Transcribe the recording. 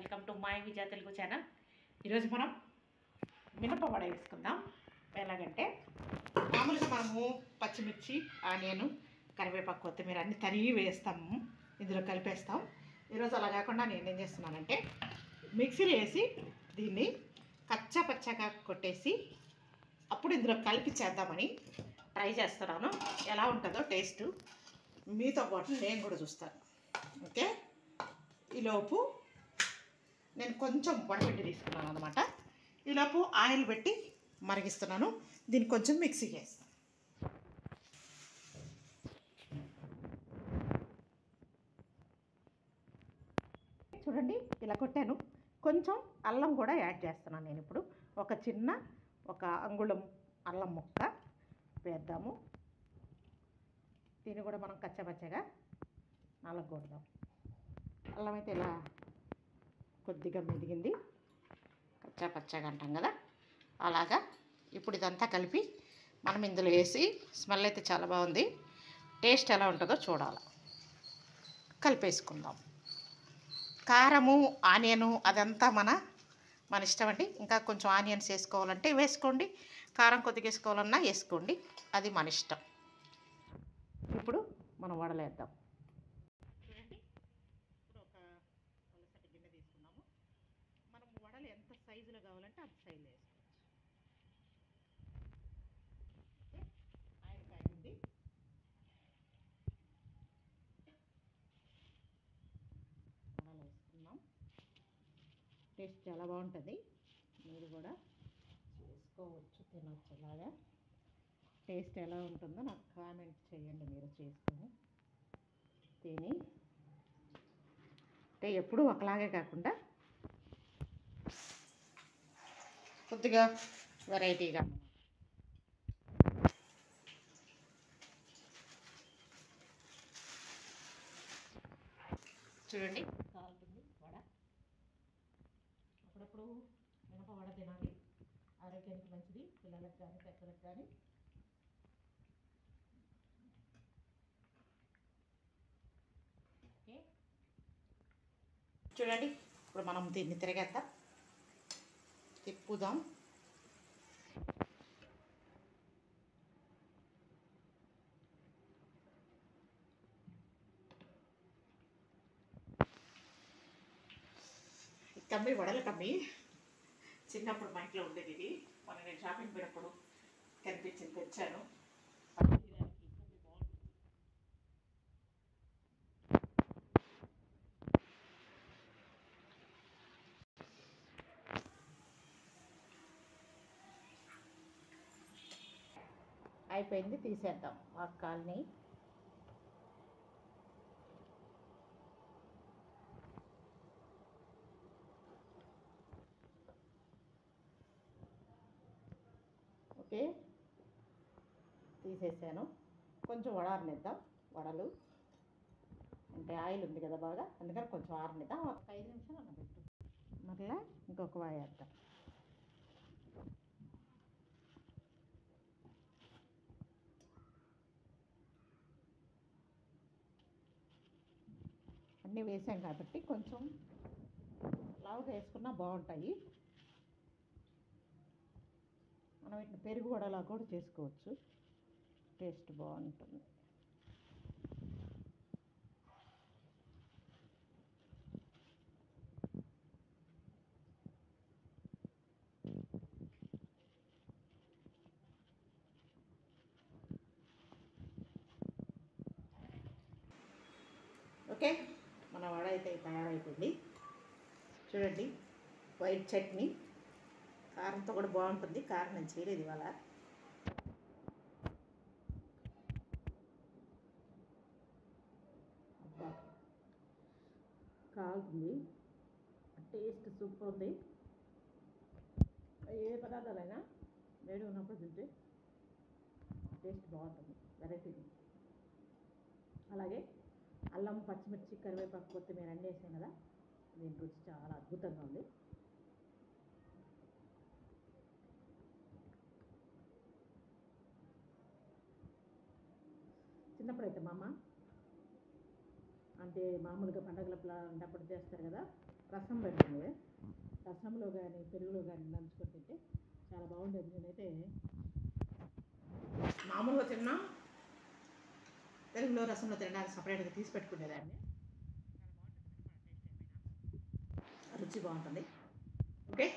Welcome to my Vijaya Telugu channel. ఈరోజు మనం మినపవడ వేసుకుందాం. ఎలాగంటే మామూలుగా మనము పచ్చిమిర్చి, ఆనియన్, కరివేపాకు, కొత్తిమీర అన్ని తరిగి వేస్తాము, ఇందులో కలిపేస్తాం. ఈరోజు అలా కాకుండా నేను ఏం చేస్తున్నానంటే మిక్సీలో వేసి దీన్ని కచ్చా పచ్చగా కొట్టేసి అప్పుడు ఇందులో కలిపి చేద్దామని ట్రై చేస్తున్నాను. ఎలా ఉంటుందో టేస్ట్ మీతో పాటు నేను కూడా చూస్తాను. ఓకే, ఈలోపు నేను కొంచెం వడపెట్టి తీసుకున్నాను అనమాట. ఈలోపు ఆయిల్ పెట్టి మరిగిస్తున్నాను. దీన్ని కొంచెం మిక్సీకి వేస్తాను. చూడండి, ఇలా కొట్టాను. కొంచెం అల్లం కూడా యాడ్ చేస్తున్నాను నేను ఇప్పుడు. ఒక అంగుళం అల్లం ముక్క వేద్దాము. దీన్ని కూడా మనం కచ్చపచ్చగా నలగొడదాం. అల్లం అయితే ఇలా కొద్దిగా మెదిగింది, కచ్చా పచ్చగా అంటాం కదా, అలాగా. ఇప్పుడు ఇదంతా కలిపి మనం ఇందులో వేసి, స్మెల్ అయితే చాలా బాగుంది, టేస్ట్ ఎలా ఉంటుందో చూడాలి. కలిపేసుకుందాం. కారము, ఆనియను అదంతా మన ఇష్టం అండి. ఇంకా కొంచెం ఆనియన్స్ వేసుకోవాలంటే వేసుకోండి, కారం కొద్దిగా వేసుకోవాలన్నా వేసుకోండి, అది మన ఇష్టం. ఇప్పుడు మనం వడలేద్దాం. చూడండి, ఇప్పుడు ఒక పలసటి గిన్నె తీసుకున్నాము. మనం వడలు ఎంత సైజులో కావాలంటే అంత సైజులో వేసుకోవచ్చు. ఆయిల్ కాగింది. వడలు వేసుకున్నాం. టేస్ట్ చాలా బాగుంటుంది. మీరు కూడా చేసుకోవచ్చు, తినవచ్చు. అలాగా టేస్ట్ ఎలా ఉంటుందో నాకు కామెంట్ చేయండి. మీరు చేసుకొని తిని అంటే ఎప్పుడూ ఒకలాగే కాకుండా కొద్దిగా వెరైటీగా. చూడండి, కాలుతుంది వడ. అప్పుడప్పుడు మినప వడ తినాలి, ఆరోగ్యానికి మంచిది, పిల్లలకు కానీ పెద్దలకు కానీ. ఓకే, చూడండి, ఇప్పుడు మనం దీన్ని తిరగేద్దాం, తిప్పుదాం. కమ్మి వడల కమ్మి చిన్నప్పుడు మా ఇంట్లో ఉండేది ఇది. మొన్న నేను షాపింగ్ పోయినప్పుడు కనిపించింది, తెచ్చాను. అయిపోయింది, తీసేద్దాం ఆ కాల్ని. ఓకే, తీసేసాను. కొంచెం వడారనిద్దాం. వడలు అంటే ఆయిల్ ఉంది కదా బాగా, అందుకని కొంచెం ఆరనిద్దాం. ఒక 5 నిమిషాలు అన్న పెట్టు. మరలా ఇంకొక వాయి వేద్దాం. అన్నీ వేసాం కాబట్టి కొంచెం లావుగా వేసుకున్నా బాగుంటాయి. మనం వీటిని పెరుగు వడలా కూడా చేసుకోవచ్చు, టేస్ట్ బాగుంటుంది. ఓకే, మన వడ అయితే తయారైపోయింది. చూడండి, వైట్ చట్నీ కారంతో కూడా బాగుంటుంది. కారం నేను చేయలేదు ఇవాళ. కాలుతుంది, టేస్ట్ సూపర్ ఉంది. ఏ పదార్థాలైనా వేడి ఉన్నప్పుడు తింటే టేస్ట్ బాగుంటుంది, వెరైటీ. అలాగే అల్లం, పచ్చిమిర్చి, కరివేపాకు, కొత్తిమీర అన్నీ వేసాం కదా, దీని రుచి చాలా అద్భుతంగా ఉంది. చిన్నప్పుడైతే మా అమ్మ అంటే మామూలుగా పండగల ఉన్నప్పుడు చేస్తారు కదా, రసం పెడుతుంది. రసంలో కానీ పెరుగులో కానీ నంచుకొని తింటే చాలా బాగుంటుంది. నేనైతే మామూలుగా తిన్నా, పెరుగులో రసంలో తినడానికి సపరేట్గా తీసి పెట్టుకునేదాన్ని. రుచి బాగుంటుంది. ఓకే.